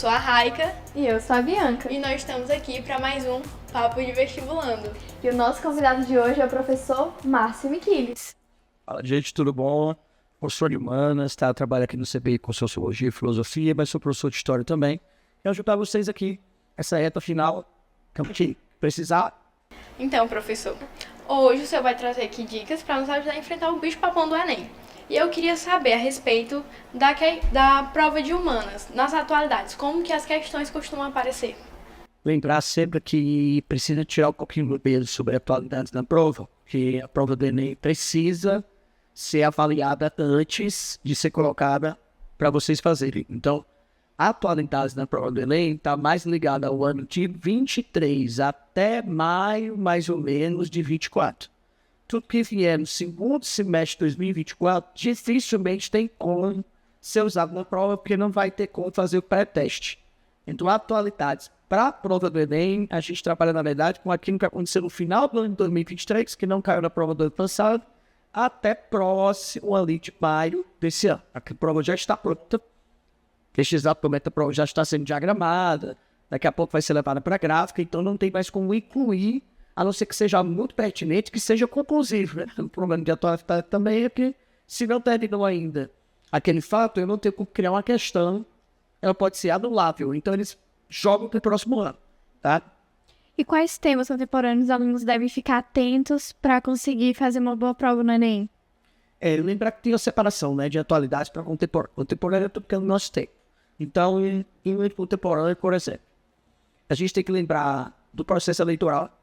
sou a Raika E eu sou a Bianca. e nós estamos aqui para mais um Papo de Vestibulando. E o nosso convidado de hoje é o professor Márcio Miquiles. Fala, gente, tudo bom? Professor de Humanas, trabalho aqui no CBI com Sociologia e Filosofia, mas sou professor de História também. E ajudar vocês aqui, essa reta final, que precisar. Então, professor, hoje o senhor vai trazer aqui dicas para nos ajudar a enfrentar o bicho-papão do Enem. E eu queria saber a respeito da prova de humanas, nas atualidades, como que as questões costumam aparecer. Lembrar sempre que precisa tirar um pouquinho do peso sobre a atualidade da prova, que a prova do Enem precisa ser avaliada antes de ser colocada para vocês fazerem. Então, a atualidade na prova do Enem está mais ligada ao ano de 23 até maio, mais ou menos, de 24. Tudo que vier no segundo semestre de 2024, dificilmente tem como ser usado na prova, porque não vai ter como fazer o pré-teste. Então, atualidades para a prova do Enem, a gente trabalha, na verdade, com aquilo que aconteceu no final do ano de 2023, que não caiu na prova do ano passado, até próximo ali de maio desse ano. A prova já está pronta. Este exato momento a prova já está sendo diagramada, daqui a pouco vai ser levada para a gráfica, então não tem mais como incluir, a não ser que seja muito pertinente, que seja conclusivo, né? O problema de atualidade também é que, se não terminou ainda aquele fato, eu não tenho como criar uma questão, ela pode ser anulável, então eles jogam para o próximo ano, tá? E quais temas contemporâneos os alunos devem ficar atentos para conseguir fazer uma boa prova no Enem? Lembrar que tem a separação, né, de atualidade para contemporâneo. Contemporâneo é tudo que nós temos. Então, em contemporâneo, por exemplo, a gente tem que lembrar do processo eleitoral,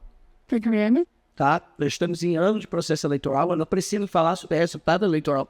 tá? Nós estamos em ano de processo eleitoral, eu não preciso falar sobre resultado eleitoral,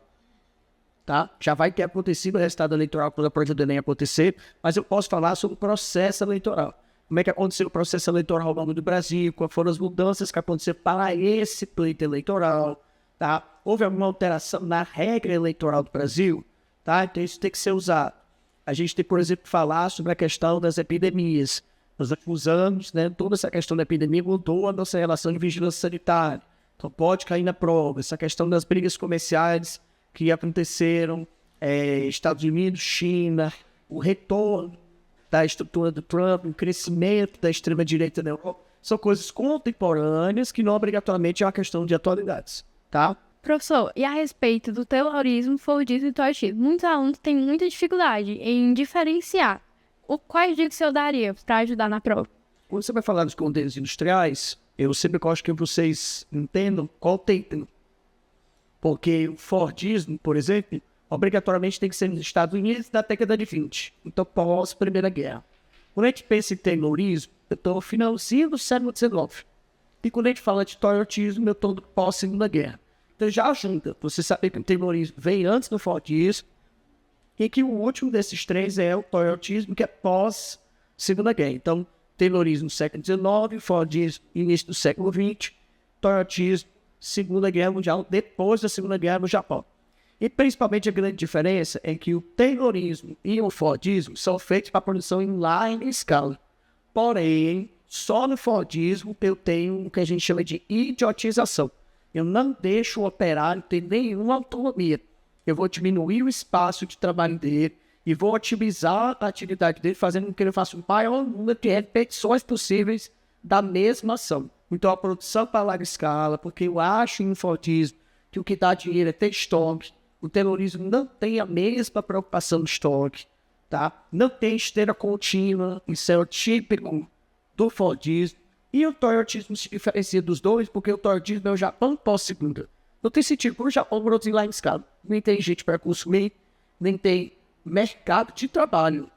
tá? Já vai ter acontecido o resultado eleitoral quando a prova do Enem acontecer, mas eu posso falar sobre o processo eleitoral. Como é que aconteceu o processo eleitoral ao longo do Brasil, quais foram as mudanças que aconteceram para esse pleito eleitoral, tá? Houve alguma alteração na regra eleitoral do Brasil, tá? Então isso tem que ser usado. A gente tem, por exemplo, que falar sobre a questão das epidemias. Nos últimos anos, né, toda essa questão da epidemia mudou a nossa relação de vigilância sanitária. Então pode cair na prova. Essa questão das brigas comerciais que aconteceram, Estados Unidos, China, o retorno da estrutura do Trump, o crescimento da extrema-direita na Europa, são coisas contemporâneas que não obrigatoriamente é uma questão de atualidades, tá? Professor, e a respeito do terrorismo, fordismo e toyotismo, muitos alunos têm muita dificuldade em diferenciar. Quais dicas o senhor daria para ajudar na prova? Quando você vai falar dos contêineres industriais, eu sempre gosto que vocês entendam qual termo. Porque o Fordismo, por exemplo, obrigatoriamente tem que ser nos Estados Unidos da década de 20, então pós-Primeira Guerra. Quando a gente pensa em terrorismo, eu estou no finalzinho do século XIX. E quando a gente fala de toyotismo, eu estou no pós-Segunda Guerra. Então já ajuda você saber que o terrorismo vem antes do Fordismo e que o último desses três é o toyotismo, que é pós-Segunda Guerra. Então, terrorismo século XIX, Fordismo início do século XX, toyotismo Segunda Guerra Mundial, depois da Segunda Guerra no Japão. E principalmente a grande diferença é que o terrorismo e o Fordismo são feitos para produção em larga escala. Porém, só no Fordismo eu tenho o que a gente chama de idiotização. Eu não deixo o operário ter nenhuma autonomia. Eu vou diminuir o espaço de trabalho dele e vou otimizar a atividade dele, fazendo com que ele faça o maior número de repetições possíveis da mesma ação. Então, a produção para larga escala, porque eu acho em Fordismo que o que dá dinheiro é ter estoque. O terrorismo não tem a mesma preocupação do estoque, tá? Não tem esteira contínua, isso é o típico do Fordismo. E o toyotismo se diferencia dos dois, porque o toyotismo é o Japão pós-segunda. Não tem sentido para o Japão produzir lá em escala. Nem tem gente para consumir, nem tem mercado de trabalho.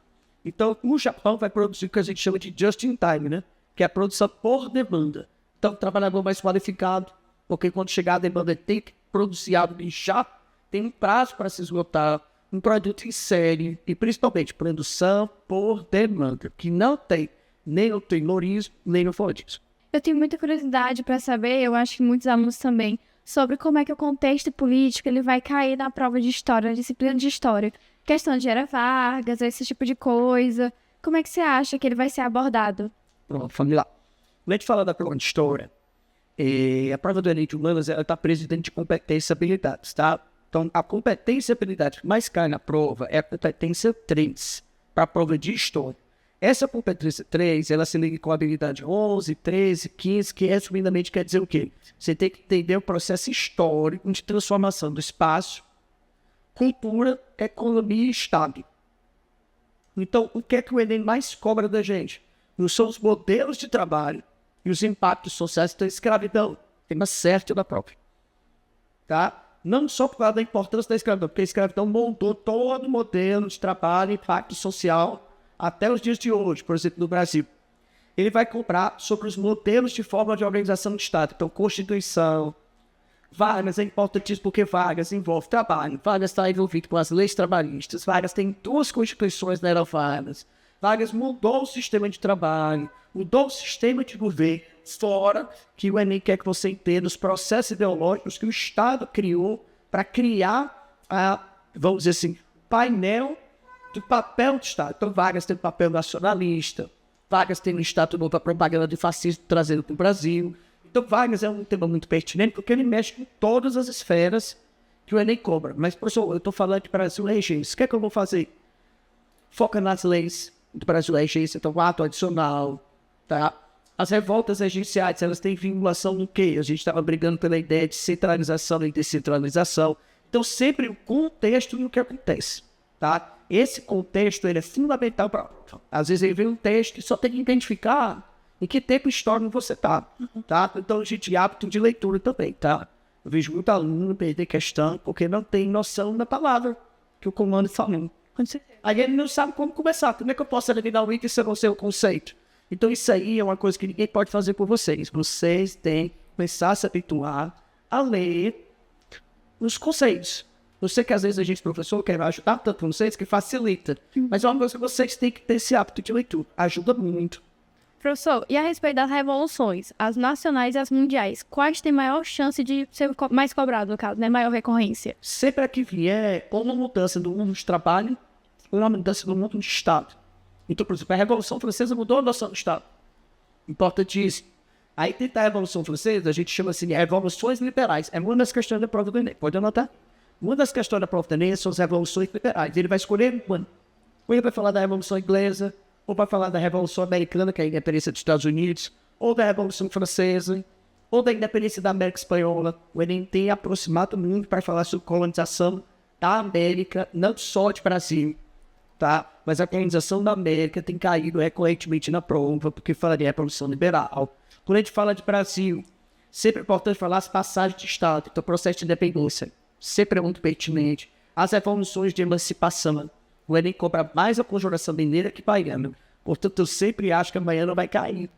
Então, o Japão vai produzir o que a gente chama de just in time, né? Que é a produção por demanda. Então, o trabalhador mais qualificado, porque quando chegar a demanda ele tem que produzir algo e já tem um prazo para se esgotar, um produto em série e principalmente produção por demanda, que não tem nem no terrorismo, nem no Fordismo. Eu tenho muita curiosidade para saber, eu acho que muitos alunos também, sobre como é que o contexto político ele vai cair na prova de história, na disciplina de história. Questão de Era Vargas, esse tipo de coisa. Como é que você acha que ele vai ser abordado? Pronto, vamos lá. Quando a gente fala da prova de história, a prova do Enem de Humanas está presa dentro de competência e habilidades, tá? Então, a competência e habilidade que mais cai na prova é a competência 3, para a prova de história. Essa competência 3, ela se liga com a habilidade 11, 13, 15, que resumidamente quer dizer o quê? Você tem que entender o processo histórico de transformação do espaço, cultura, economia e Estado. Então, o que é que o Enem mais cobra da gente? Não são os modelos de trabalho e os impactos sociais da escravidão. Tema certo da própria. Tá? Não só por causa da importância da escravidão, porque a escravidão moldou todo o modelo de trabalho e impacto social até os dias de hoje, por exemplo, no Brasil. Ele vai cobrar sobre os modelos de forma de organização do Estado. Então, Constituição, Vargas é importantíssimo porque Vargas envolve trabalho. Vargas está envolvido com as leis trabalhistas. Vargas tem 2 constituições na era Vargas. Vargas mudou o sistema de trabalho, mudou o sistema de governo, fora que o Enem quer que você entenda os processos ideológicos que o Estado criou para criar, vamos dizer assim, painel do papel do Estado. Então, Vargas tem um papel nacionalista, Vargas tem um Estado novo para propaganda de fascismo trazendo para o Brasil. Então, Vargas é um tema muito pertinente porque ele mexe com todas as esferas que o Enem cobra. Mas, professor, eu estou falando de Brasil Regência. O que é que eu vou fazer? Foca nas leis do Brasil Regência, então, o ato adicional, tá? As revoltas regenciais, elas têm vinculação no quê? A gente estava brigando pela ideia de centralização e descentralização. Então, sempre o contexto no que acontece, tá? Esse contexto, ele é fundamental para... Às vezes, ele vem um texto e só tem que identificar em que tempo histórico você está, tá? Então, a gente hábito de leitura também, tá? Eu vejo muito aluno perder questão porque não tem noção da palavra que o comando falou. Aí ele não sabe como começar. Como é que eu posso eliminar o item se eu não sei o conceito? Então, isso aí é uma coisa que ninguém pode fazer por vocês. Vocês têm que começar a se habituar a ler os conceitos. Eu sei que às vezes a gente, professor, quer ajudar tanto vocês que facilita. Mas é uma coisa que vocês têm que ter esse hábito de leitura. Ajuda muito. Professor, e a respeito das revoluções, as nacionais e as mundiais, quais têm maior chance de ser mais cobrado, no caso, né? Maior recorrência? Sempre que vier uma mudança do mundo de trabalho, uma mudança do mundo de Estado. Então, por exemplo, a Revolução Francesa mudou a noção do Estado. Importantíssimo. Aí, dentro da Revolução Francesa, a gente chama assim de revoluções liberais. É uma das questões da prova do Enem. Pode anotar? Uma das questões da prova do Enem são as revoluções liberais. Ele vai escolher uma. Ou ele vai falar da Revolução Inglesa, ou vai falar da Revolução Americana, que é a independência dos Estados Unidos, ou da Revolução Francesa, ou da independência da América Espanhola. O Enem tem aproximado muito para falar sobre colonização da América, não só de Brasil, tá? Mas a colonização da América tem caído recorrentemente na prova, porque fala de Revolução Liberal. Quando a gente fala de Brasil, sempre é importante falar as passagens de Estado, então o processo de independência, sempre é muito pertinente. As revoluções de emancipação. O Enem cobra mais a conjuração mineira que baiana. Portanto, eu sempre acho que a baiana vai cair.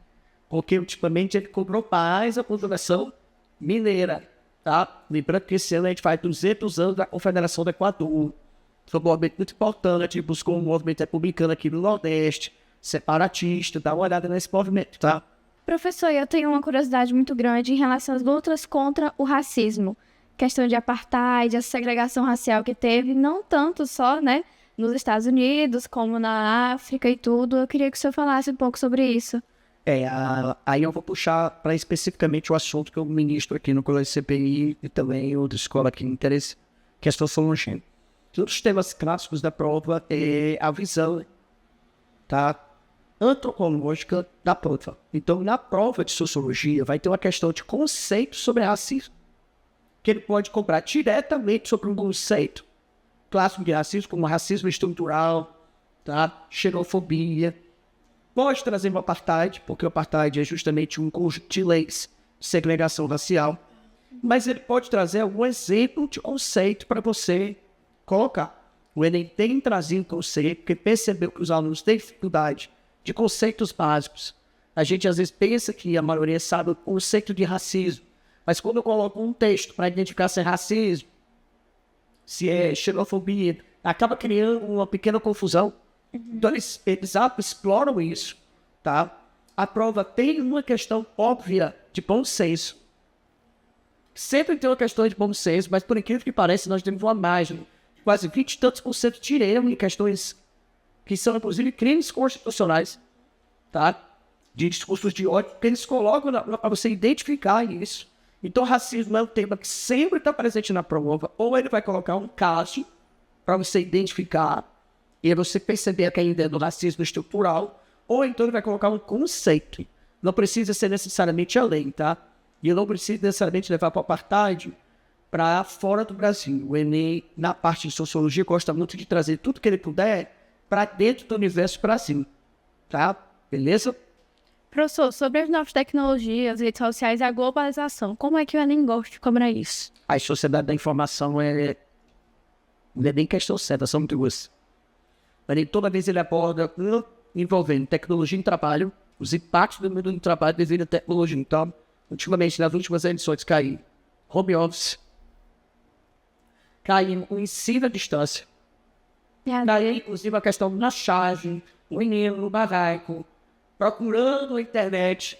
Porque, ultimamente, ele cobrou mais a conjuração mineira. Tá? Lembrando que esse ano a gente faz 200 anos da Confederação do Equador. Foi um movimento muito importante. A gente buscou um movimento republicano aqui no Nordeste, separatista. Dá uma olhada nesse movimento, tá? Professor, eu tenho uma curiosidade muito grande em relação às lutas contra o racismo. Questão de apartheid, a segregação racial que teve, não tanto só, né, nos Estados Unidos, como na África e tudo. Eu queria que o senhor falasse um pouco sobre isso. Aí eu vou puxar para especificamente o assunto que eu ministro aqui no Colégio CPI e também outra escola que me interessa, que é a sociologia. Um dos temas clássicos da prova é a visão, tá, antropológica da prova. Então, na prova de sociologia, vai ter uma questão de conceito sobre racismo, que ele pode cobrar diretamente sobre um conceito clássico de racismo, como racismo estrutural, tá? Xenofobia. Pode trazer o apartheid, porque o apartheid é justamente um conjunto de leis de segregação racial. Mas ele pode trazer algum exemplo de conceito para você colocar. O Enem tem trazido conceito, porque percebeu que os alunos têm dificuldade de conceitos básicos. A gente às vezes pensa que a maioria sabe o conceito de racismo, mas quando eu coloco um texto para identificar se é racismo, se é xenofobia, acaba criando uma pequena confusão. Então eles exploram isso, tá? A prova tem uma questão óbvia de bom senso. Sempre tem uma questão de bom senso, mas por incrível que pareça, nós temos uma margem de quase 20 e tantos por cento de erro em questões que são, inclusive, crimes constitucionais, tá? De discursos de ódio, que eles colocam para você identificar isso. Então, racismo é um tema que sempre está presente na prova, ou ele vai colocar um caso para você identificar, E aí você perceber que ainda é do racismo estrutural, ou então ele vai colocar um conceito. Não precisa ser necessariamente a lei, tá? E eu não preciso necessariamente levar para o apartheid para fora do Brasil. O Enem, na parte de sociologia, gosta muito de trazer tudo que ele puder para dentro do universo Brasil, tá? Beleza? Professor, sobre as novas tecnologias, redes sociais e a globalização, como é que o Enem gosta de cobrar isso? A sociedade da informação não é nem questão certa, são duas. Mas toda vez ele aborda envolvendo tecnologia em trabalho, os impactos do mundo do trabalho devido à tecnologia. Então, ultimamente, nas últimas edições, caiu home office, caiu o ensino à distância, caiu, inclusive, a questão da charge, o menino no barraco, procurando a internet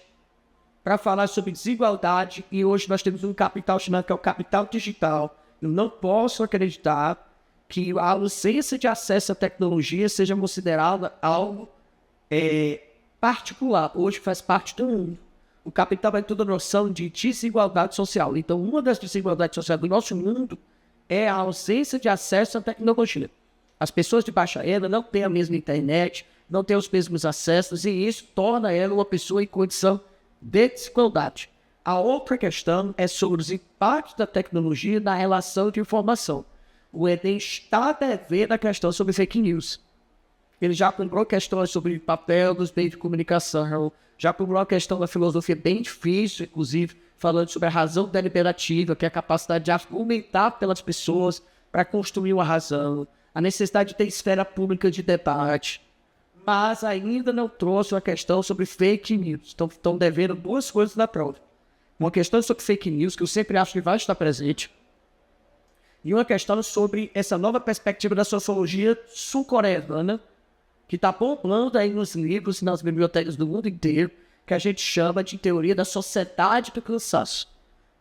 para falar sobre desigualdade, e hoje nós temos um capital chamado que é o capital digital. Eu não posso acreditar que a ausência de acesso à tecnologia seja considerada algo particular. Hoje faz parte do mundo. O capital vai ter toda a noção de desigualdade social. Então, uma das desigualdades sociais do nosso mundo é a ausência de acesso à tecnologia. As pessoas de baixa renda não têm a mesma internet, não têm os mesmos acessos, e isso torna ela uma pessoa em condição de desigualdade. A outra questão é sobre os impactos da tecnologia na relação de informação. O Enem está devendo a questão sobre fake news. Ele já cobrou questões sobre o papel dos meios de comunicação, já cobrou a questão da filosofia bem difícil, inclusive, falando sobre a razão deliberativa, que é a capacidade de argumentar pelas pessoas para construir uma razão, a necessidade de ter esfera pública de debate, mas ainda não trouxe uma questão sobre fake news. Então, estão devendo duas coisas na prova. Uma questão sobre fake news, que eu sempre acho que vai estar presente, e uma questão sobre essa nova perspectiva da sociologia sul-coreana, que está bombando aí nos livros e nas bibliotecas do mundo inteiro, que a gente chama de teoria da sociedade do cansaço.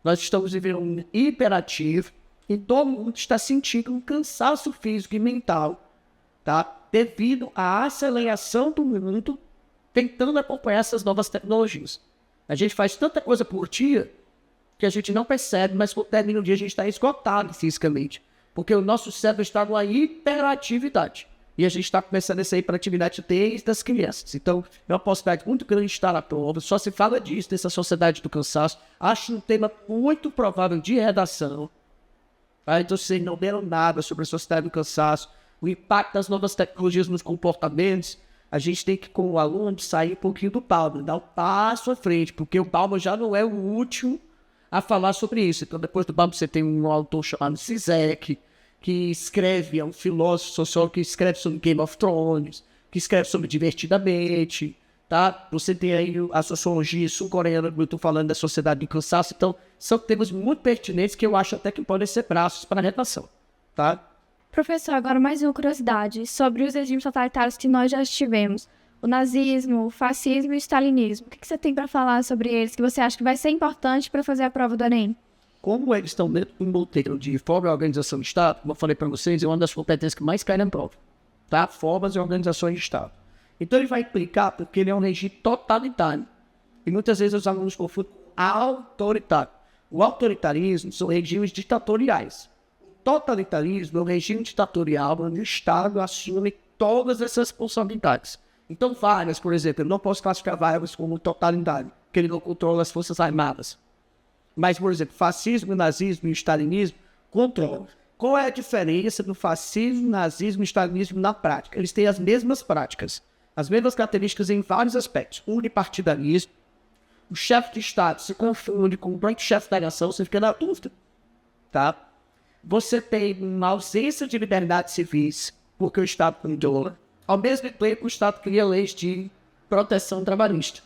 Nós estamos vivendo um hiperativo e todo mundo está sentindo um cansaço físico e mental, tá? Devido à aceleração do mundo tentando acompanhar essas novas tecnologias. A gente faz tanta coisa por dia que a gente não percebe, mas no término do dia a gente está esgotado fisicamente, porque o nosso cérebro está numa hiperatividade. E a gente está começando essa hiperatividade desde as crianças. Então, é uma possibilidade muito grande de estar na prova. Só se fala disso, dessa sociedade do cansaço. Acho um tema muito provável de redação. Tá? Então, vocês não deram nada sobre a sociedade do cansaço, o impacto das novas tecnologias nos comportamentos. A gente tem que, como aluno, sair um pouquinho do palmo, dar um passo à frente, porque o palmo já não é o último a falar sobre isso. Então, depois do palmo, você tem um autor chamado Zizek, que escreve, é um filósofo, sociólogo, que escreve sobre Game of Thrones, que escreve sobre Divertidamente, tá? Você tem aí a sociologia sul-coreana, como eu estou falando, da sociedade do cansaço. Então, são temas muito pertinentes que eu acho até que podem ser braços para a redação, tá? Professor, agora mais uma curiosidade sobre os regimes totalitários que nós já tivemos. O nazismo, o fascismo e o stalinismo. O que você tem para falar sobre eles que você acha que vai ser importante para fazer a prova do Enem? Como eles estão dentro do modelo de forma e organização de Estado, como eu falei para vocês, é uma das competências que mais cai na prova, tá? Formas e organizações de Estado. Então ele vai implicar porque ele é um regime totalitário. E muitas vezes os alunos confundem com autoritário. O autoritarismo são regimes ditatoriais. O totalitarismo é um regime ditatorial onde o Estado assume todas essas responsabilidades. Então várias, por exemplo, eu não posso classificar várias como totalitário, porque ele não controla as forças armadas. Mas, por exemplo, fascismo, nazismo e stalinismo controlam. Qual é a diferença do fascismo, nazismo e stalinismo na prática? Eles têm as mesmas práticas, as mesmas características em vários aspectos. Unipartidarismo, o chefe de Estado se confunde com o próprio chefe da nação, você fica na dúvida, tá? Você tem uma ausência de liberdades civis, porque o Estado controla. Ao mesmo tempo, o Estado cria leis de proteção trabalhista.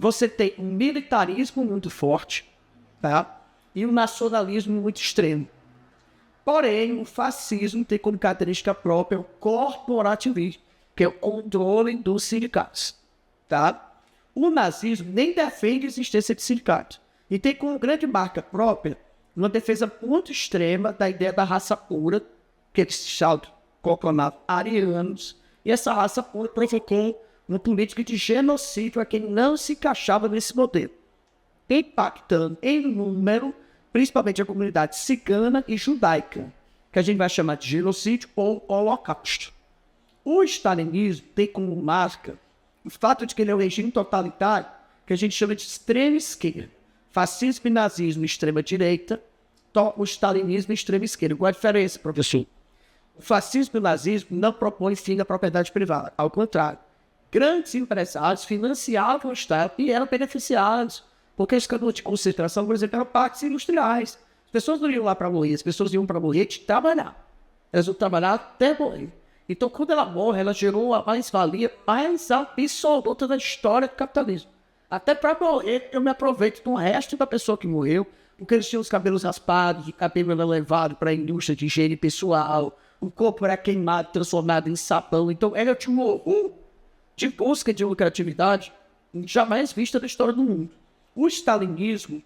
Você tem um militarismo muito forte, tá? E um nacionalismo muito extremo. Porém, o fascismo tem como característica própria o corporativismo, que é o controle dos sindicatos, tá? O nazismo nem defende a existência de sindicatos. E tem como grande marca própria uma defesa muito extrema da ideia da raça pura, que eles se autoproclamavam arianos, e essa raça pura provocou uma política de genocídio a quem não se encaixava nesse modelo, impactando em número, principalmente a comunidade cigana e judaica, que a gente vai chamar de genocídio ou holocausto, O stalinismo tem como marca o fato de que ele é um regime totalitário que a gente chama de extrema esquerda. Fascismo e nazismo, extrema direita, o stalinismo, extrema esquerda. Qual a diferença, professor? O fascismo e o nazismo não propõem fim da propriedade privada. Ao contrário, grandes empresários financiavam o Estado e eram beneficiados. Porque esse campos de concentração, por exemplo, eram parques industriais. As pessoas não iam lá para morrer, as pessoas iam para morrer de trabalhar. Elas iam trabalhar até morrer. Então, quando ela morre, ela gerou a mais-valia mais absoluta da história do capitalismo. Até para morrer, eu me aproveito do resto da pessoa que morreu, porque eles tinham os cabelos raspados, o cabelo era levado para a indústria de higiene pessoal, o corpo era queimado, transformado em sabão. Então, ela tinha um horror de busca de lucratividade jamais vista na história do mundo. O stalinismo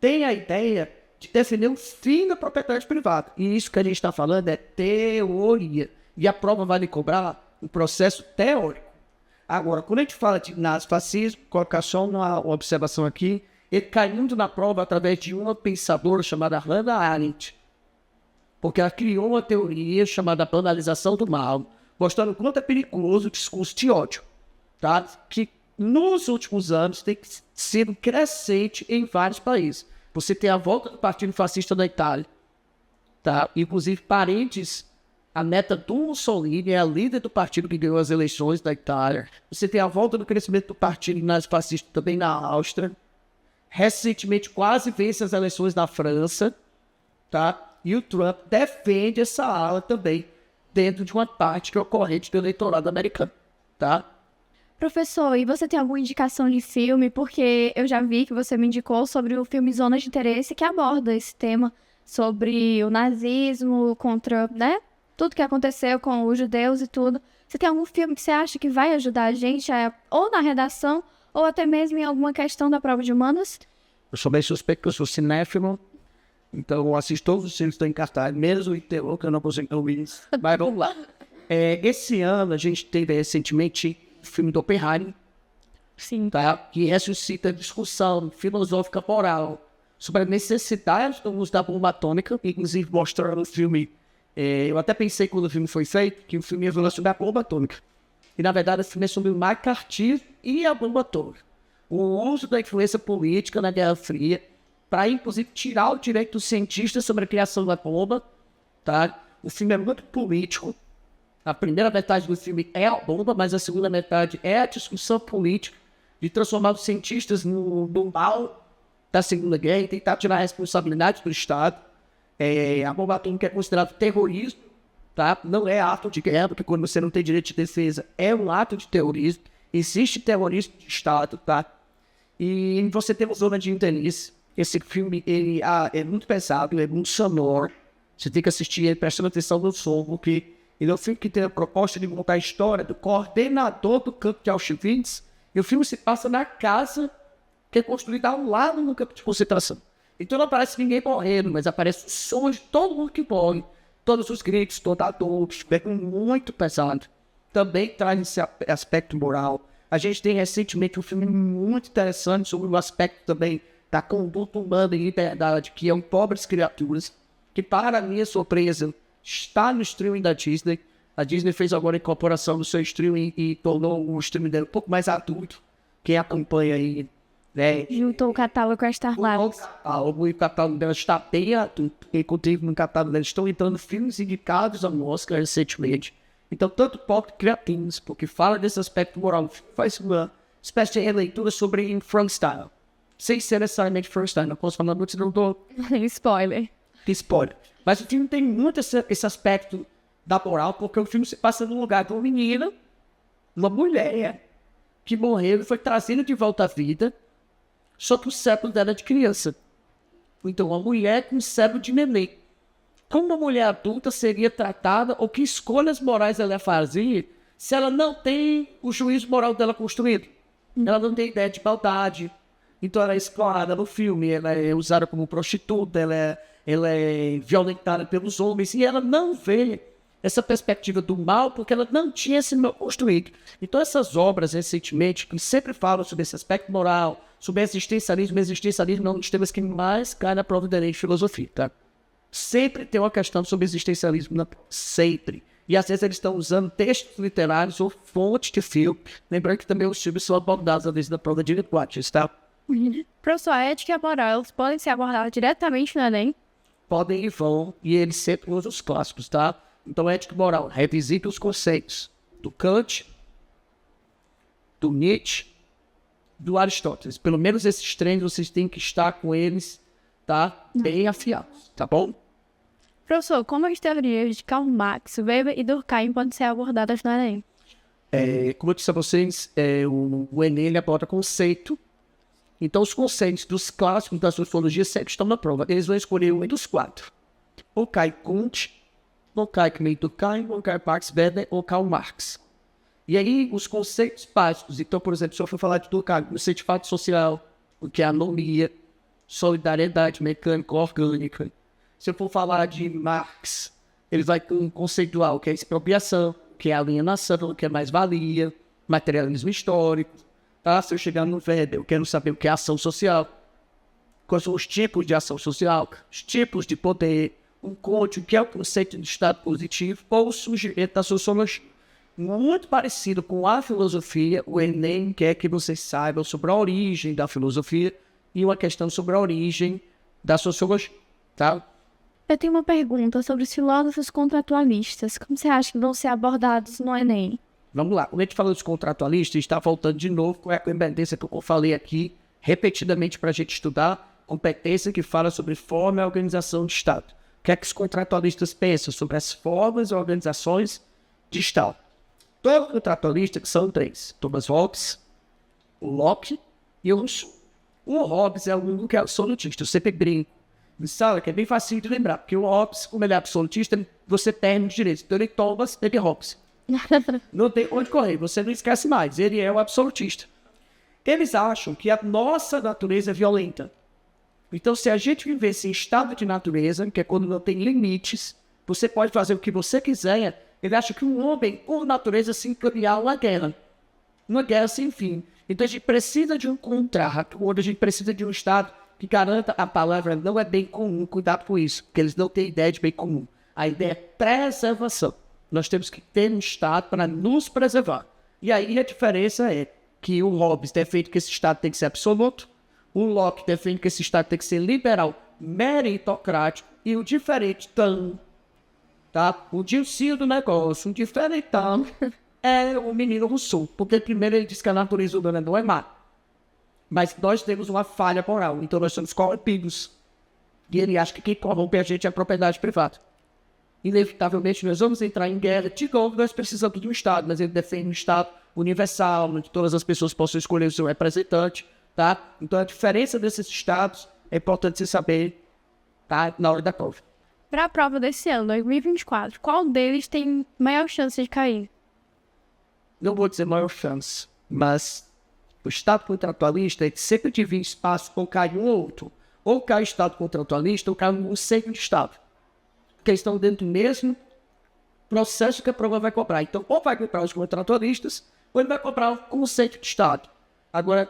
tem a ideia de defender o fim da propriedade privada. E isso que a gente está falando é teoria. E a prova vai lhe cobrar um processo teórico. Agora, quando a gente fala de nazifascismo, colocar só uma observação aqui, ele caindo na prova através de uma pensadora chamada Hannah Arendt. Porque ela criou uma teoria chamada banalização do mal, mostrando o quanto é perigoso o discurso de ódio, tá? Que nos últimos anos tem sido crescente em vários países. Você tem a volta do Partido Fascista da Itália, tá? Inclusive parentes, a neta do Mussolini é a líder do partido que ganhou as eleições da Itália. Você tem a volta do crescimento do partido nazifascista também na Áustria. Recentemente quase vence as eleições na França, tá? E o Trump defende essa ala também dentro de uma parte que é ocorrente do eleitorado americano, tá? Professor, e você tem alguma indicação de filme? Porque eu já vi que você me indicou sobre o filme Zona de Interesse, que aborda esse tema sobre o nazismo contra, né? Tudo que aconteceu com os judeus e tudo. Você tem algum filme que você acha que vai ajudar a gente, ou na redação, ou até mesmo em alguma questão da prova de humanas? Eu sou bem suspeito que eu sou cinéfilo, então eu assisto todos os filmes que estão em cartaz, mesmo o terror, que eu não consigo ouvir isso. Mas vamos lá. Esse ano a gente teve recentemente o filme do Oppenheimer, Sim. tá? Que ressuscita a discussão filosófica moral sobre a necessidade do uso da bomba atômica, inclusive mostrando no filme. Eu até pensei quando o filme foi feito que o filme ia falar sobre a bomba atômica. E na verdade o filme é sobre o macartismo e a bomba atômica. O uso da influência política na Guerra Fria para inclusive tirar o direito dos cientistas sobre a criação da bomba, tá? O filme é muito político. A primeira metade do filme é a bomba, mas a segunda metade é a discussão política de transformar os cientistas no mal da Segunda Guerra e tentar tirar a responsabilidade do Estado. A bomba atômica é considerada terrorismo, tá? Não é ato de guerra, porque quando você não tem direito de defesa, é um ato de terrorismo. Existe terrorismo de Estado, tá? E você tem o Zona de Interesse. Esse filme, ele é muito pesado, ele é muito sonoro. Você tem que assistir ele prestando atenção no som, porque ele é um filme que tem a proposta de contar a história do coordenador do campo de Auschwitz. E o filme se passa na casa que é construída ao lado do campo de concentração. Então não aparece ninguém morrendo, mas aparece o som de todo mundo que morre. Todos os gritos, toda a dor, é muito pesado. Também traz esse aspecto moral. A gente tem recentemente um filme muito interessante sobre o aspecto também da conduta humana e liberdade, que é o Pobres Criaturas, que para minha surpresa está no streaming da Disney. A Disney fez agora a incorporação do seu streaming e tornou o streaming dela um pouco mais adulto. Quem acompanha aí, né? Juntou o catálogo com a Star Plus. O catálogo dela está bem adulto. Inclusive no catálogo dela estão entrando filmes indicados ao Oscar recentemente. Então, tanto Pobres Criaturas, porque fala desse aspecto moral, faz uma espécie de releitura sobre Frankenstein. Sem ser necessariamente Frankenstein, não posso falar muito, senão dou Spoiler. spoiler. Mas o filme tem muito esse aspecto da moral, porque o filme se passa num lugar de uma menina, uma mulher, que morreu e foi trazida de volta à vida, só que o cérebro dela é de criança. Então, uma mulher com cérebro de neném. Como uma mulher adulta seria tratada, ou que escolhas morais ela ia fazer, se ela não tem o juízo moral dela construído? Ela não tem ideia de maldade. Então ela é explorada no filme, ela é usada como prostituta, ela é violentada pelos homens, e ela não vê essa perspectiva do mal, porque ela não tinha esse mal construído. Então essas obras, recentemente, que sempre falam sobre esse aspecto moral, sobre existencialismo é um dos temas que mais cai na prova do Enem de filosofia, tá? Sempre tem uma questão sobre existencialismo, sempre. E às vezes eles estão usando textos literários ou fontes de filme. Lembrando que também os filmes são abordados às vezes na prova de linguagens, tá? Professor, a ética e a moral, elas podem ser abordadas diretamente no Enem? Podem e vão, e eles sempre usam os clássicos, tá? Então, ética e moral, revisita os conceitos do Kant, do Nietzsche, do Aristóteles. Pelo menos esses três vocês têm que estar com eles, tá? Bem afiados, tá bom? Professor, como as teorias de Karl Marx, Weber e Durkheim podem ser abordadas no Enem? Como eu disse a vocês, o Enem ele aborda conceito. Então, os conceitos dos clássicos da sociologia sempre estão na prova. Eles vão escolher um dos quatro. Ou cai Kant, ou cai Durkheim, ou cai Marx Weber, ou Karl Marx. E aí, os conceitos básicos. Então, por exemplo, se eu for falar de Durkheim, conceito de fato social, o que é anomia, solidariedade mecânica, orgânica. Se eu for falar de Marx, ele vai conceituar o que é expropriação, o que é alienação, o que é mais-valia, materialismo histórico. Tá? Se eu chegar no Weber, eu quero saber o que é ação social, quais são os tipos de ação social, os tipos de poder, o que é o conceito de estado positivo ou o surgimento da sociologia. Muito parecido com a filosofia, o Enem quer que vocês saibam sobre a origem da filosofia e uma questão sobre a origem da sociologia, tá? Eu tenho uma pergunta sobre os filósofos contratualistas. Como você acha que vão ser abordados no Enem? Vamos lá, quando a gente fala dos contratualistas, está voltando de novo com a competência que eu falei aqui repetidamente para a gente estudar, competência que fala sobre forma e organização de Estado. O que é que os contratualistas pensam sobre as formas e organizações de Estado? Todos os contratualistas, que são três, Thomas Hobbes, o Locke e o Rousseau. O Hobbes é o único que é absolutista, eu sempre brinco. Me fala que é bem fácil de lembrar, porque o Hobbes, como ele é absolutista, você perde os direitos. Então ele Thomas, ele Hobbes. Não tem onde correr, você não esquece mais, ele é o absolutista. Eles acham que a nossa natureza é violenta. Então, se a gente vivesse em estado de natureza, que é quando não tem limites, você pode fazer o que você quiser. Ele acha que um homem, por natureza, se encaminhar uma guerra sem fim. Então, a gente precisa de um contrato, onde a gente precisa de um estado que garanta a palavra não é bem comum. Cuidado com isso, porque eles não têm ideia de bem comum. A ideia é preservação. Nós temos que ter um Estado para nos preservar. E aí a diferença é que o Hobbes defende que esse Estado tem que ser absoluto, o Locke defende que esse Estado tem que ser liberal, meritocrático, e o diferentão, tá? O dilcinho do negócio, o diferentão, é o menino Rousseau. Porque primeiro ele diz que a natureza humana não é má, mas nós temos uma falha moral, então nós somos corrompidos. E ele acha que quem corrompe a gente é a propriedade privada. Inevitavelmente nós vamos entrar em guerra. De novo, nós precisamos de um Estado, mas ele defende um Estado universal, onde todas as pessoas possam escolher o seu representante, tá? Então a diferença desses Estados é importante você saber, tá? Na hora da prova. Para a prova desse ano, 2024, qual deles tem maior chance de cair? Não vou dizer maior chance, mas o Estado contratualista é que sempre tiver espaço ou cai um ou outro. Ou cai o Estado contratualista ou cai um conceito de Estado. Porque eles estão dentro do mesmo processo que a prova vai cobrar. Então, ou vai cobrar os contratualistas, ou ele vai cobrar o conceito de Estado. Agora,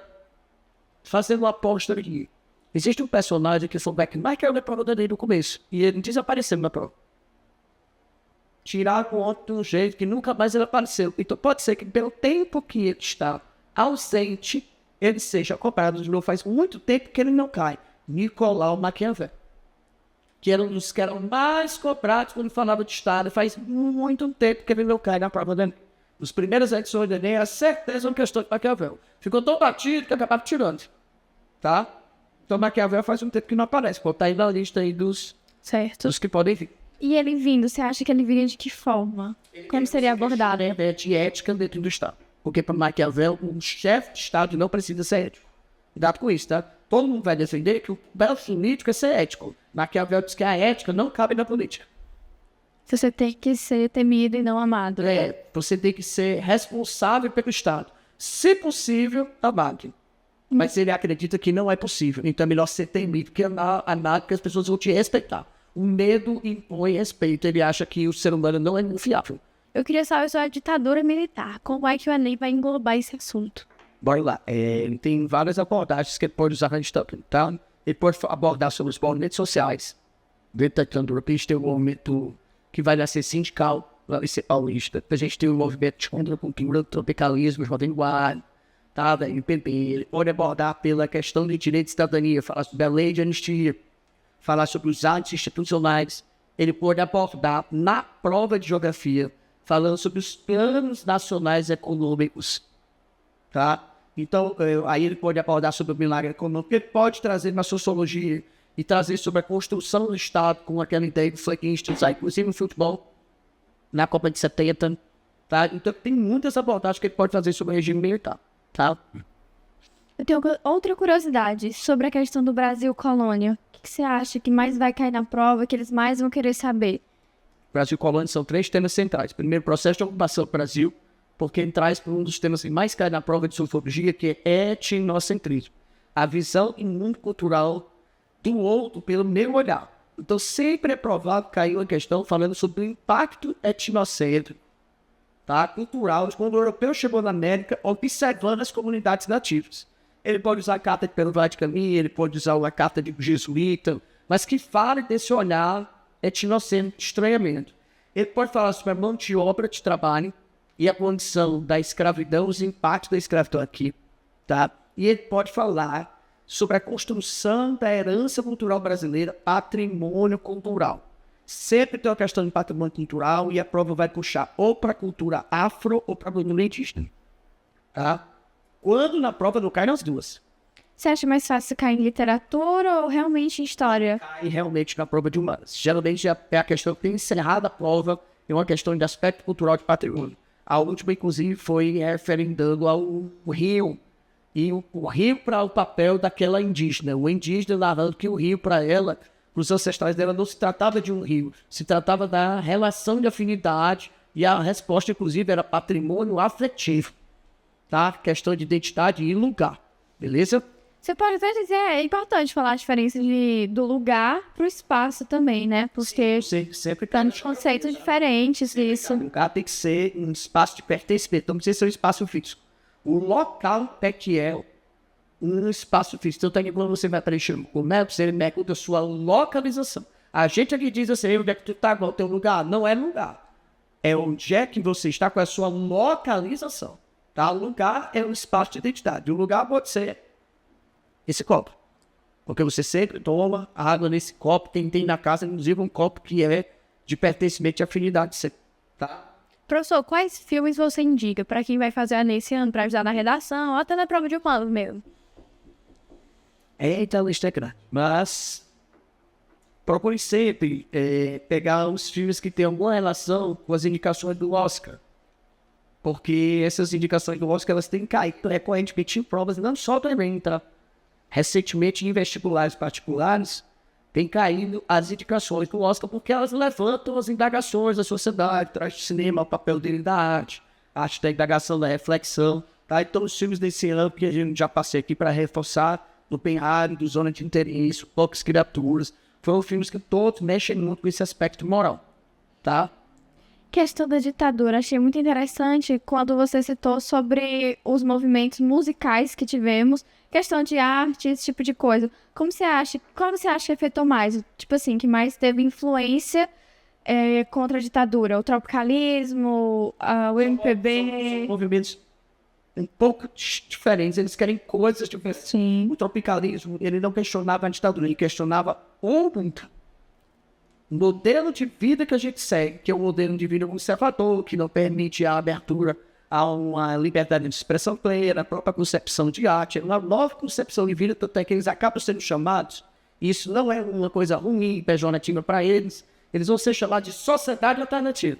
fazendo uma aposta aqui, existe um personagem que souber que mais caiu na prova dele no começo, e ele desapareceu na prova. Tiraram o ontem de um jeito que nunca mais ele apareceu. Então, pode ser que pelo tempo que ele está ausente, ele seja cobrado de novo. Faz muito tempo que ele não cai. Nicolau Maquiavel, que era um dos que eram mais cobrados quando falava de Estado. Faz muito tempo que ele não cai na prova do Enem. Nas primeiras edições do Enem, a certeza é uma questão de Maquiavel. Ficou tão batido que acabava tirando. Tá? Então Maquiavel faz um tempo que não aparece. Pô, tá aí na lista aí dos que podem vir. E ele vindo, você acha que ele viria de que forma? Como seria abordado? É de ética dentro do Estado. Porque para Maquiavel, um chefe de Estado não precisa ser ético. Cuidado com isso, tá? Todo mundo vai defender que o belo político é ser ético. Maquiavel diz que a ética não cabe na política. Você tem que ser temido e não amado. Você tem que ser responsável pelo Estado. Se possível, amado. Mas ele acredita que não é possível. Então é melhor ser temido que amado, porque as pessoas vão te respeitar. O medo impõe respeito. Ele acha que o ser humano não é confiável. Eu queria saber sobre a ditadura militar. Como é que o Enem vai englobar esse assunto? Bora lá. Ele tem várias abordagens que ele pode usar na ditadura, tá? Ele pode abordar sobre os movimentos sociais. Dentro da ditadura, tem um momento que vai nascer sindical, vai ser paulista. A gente tem um movimento de contracultura, tropicalismo, jovem guarda, tá, da MPB. Ele pode abordar pela questão de direito de cidadania, falar sobre a lei de anistia, falar sobre os atos institucionais. Ele pode abordar na prova de geografia, falando sobre os planos nacionais econômicos, tá? Então, aí ele pode abordar sobre o milagre econômico, ele pode trazer na sociologia e trazer sobre a construção do Estado com aquela ideia que foi institucional, inclusive no futebol, na Copa de 70, tá? Então, tem muitas abordagens que ele pode fazer sobre o regime militar, tá? Eu tenho outra curiosidade sobre a questão do Brasil colônia. O que você acha que mais vai cair na prova, que eles mais vão querer saber? Brasil colônia são 3 temas centrais. Primeiro, processo de ocupação do Brasil, porque ele traz para um dos temas que mais cai na prova de sociologia, que é etnocentrismo. A visão e mundo cultural do outro pelo meu olhar. Então, sempre é provável cair uma questão falando sobre o impacto etnocêntrico, tá? Cultural, quando o europeu chegou na América, observando as comunidades nativas. Ele pode usar a carta de Pedro Vaz de Caminha, ele pode usar a carta de jesuíta, mas que fale desse olhar etnocêntrico de estranhamento. Ele pode falar sobre a mão de obra de trabalho e a condição da escravidão, os impactos da escravidão aqui, tá? E ele pode falar sobre a construção da herança cultural brasileira, patrimônio cultural. Sempre tem uma questão de patrimônio cultural e a prova vai puxar ou para a cultura afro ou para a cultura indígena, tá? Quando na prova não cai nas duas. Você acha mais fácil cair em literatura ou realmente em história? Cai realmente na prova de humanas. Geralmente é a questão que tem encerrado a prova, é uma questão de aspecto cultural de patrimônio. A última, inclusive, foi referendando ao rio. E o rio para o papel daquela indígena. O indígena narrando que o rio para ela, para os ancestrais dela, não se tratava de um rio. Se tratava da relação de afinidade. E a resposta, inclusive, era patrimônio afetivo. Tá? Questão de identidade e lugar. Beleza? Você pode até dizer, é importante falar a diferença do lugar pro espaço também, né? Porque Sempre tá nos conceitos diferentes isso. O lugar tem que ser um espaço de pertencimento, não precisa ser um espaço físico. O local é que é um espaço físico. Então, quando você vai preencher o mapa, você pergunta a sua localização. A gente aqui diz assim, onde é que tu tá, qual é o teu lugar? Não é lugar. É onde é que você está com a sua localização. Tá? O lugar é um espaço de identidade. O lugar pode ser esse copo. Porque você sempre toma água nesse copo. Tem na casa, inclusive, um copo que é de pertencimento e afinidade. Tá? Professor, quais filmes você indica para quem vai fazer a Enem esse ano, para ajudar na redação, ou até na prova de humanos mesmo? Eita, a lista é grande. Mas procure sempre pegar os filmes que têm alguma relação com as indicações do Oscar. Porque essas indicações do Oscar, elas têm caído recorrentemente em provas, não só do Enem, tá? Recentemente, em vestibulares particulares, tem caído as indicações do Oscar porque elas levantam as indagações da sociedade, traz o cinema o papel dele da arte, a arte da indagação, da reflexão, tá? Então, os filmes desse ano que a gente já passei aqui para reforçar, do Penhari, do Zona de Interesse, Poucas Criaturas, foram filmes que todos mexem muito com esse aspecto moral, tá? Questão da ditadura, achei muito interessante quando você citou sobre os movimentos musicais que tivemos, questão de arte, esse tipo de coisa. Qual você acha que afetou mais? Tipo assim, que mais teve influência contra a ditadura? O tropicalismo, o MPB? São movimentos um pouco diferentes, eles querem coisas diferentes. Sim. O tropicalismo, ele não questionava a ditadura, ele questionava o modelo de vida que a gente segue, que é um modelo de vida conservador, que não permite a abertura a uma liberdade de expressão plena, a própria concepção de arte, uma nova concepção de vida, tanto é que eles acabam sendo chamados, e isso não é uma coisa ruim, pejorativa para eles, eles vão ser chamados de sociedade alternativa,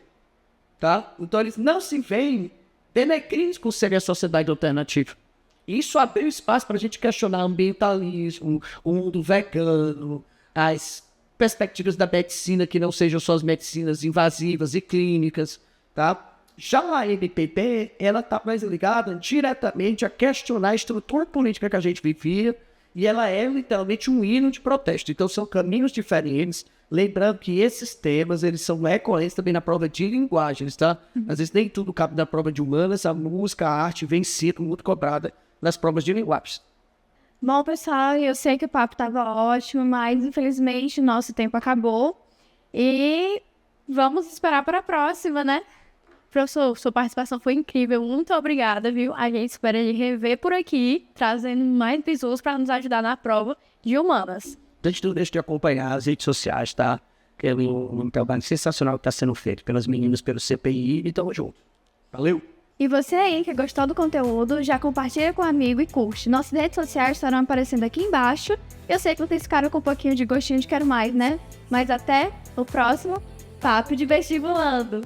tá? Então eles não se veem denegrindo com ser a sociedade alternativa. Isso abriu espaço para a gente questionar ambientalismo, o mundo vegano, as perspectivas da medicina que não sejam só as medicinas invasivas e clínicas, tá? Já a MPB, ela está mais ligada diretamente a questionar a estrutura política que a gente vivia e ela é literalmente um hino de protesto. Então são caminhos diferentes, lembrando que esses temas, eles são recorrentes também na prova de linguagens, tá? Às vezes nem tudo cabe na prova de humanas, a música, a arte vem sendo muito cobrada nas provas de linguagens. Bom, pessoal, eu sei que o papo estava ótimo, mas infelizmente o nosso tempo acabou. E vamos esperar para a próxima, né? Professor, sua participação foi incrível, muito obrigada, viu? A gente espera lhe rever por aqui, trazendo mais pessoas para nos ajudar na prova de humanas. A gente não deixa de acompanhar as redes sociais, tá? Que é um trabalho sensacional que está sendo feito pelas meninas, pelo CPI, e tamo junto. Valeu! E você aí que gostou do conteúdo, já compartilha com um amigo e curte. Nossas redes sociais estarão aparecendo aqui embaixo. Eu sei que vocês ficaram com um pouquinho de gostinho de quero mais, né? Mas até o próximo Papo de Vestibulando!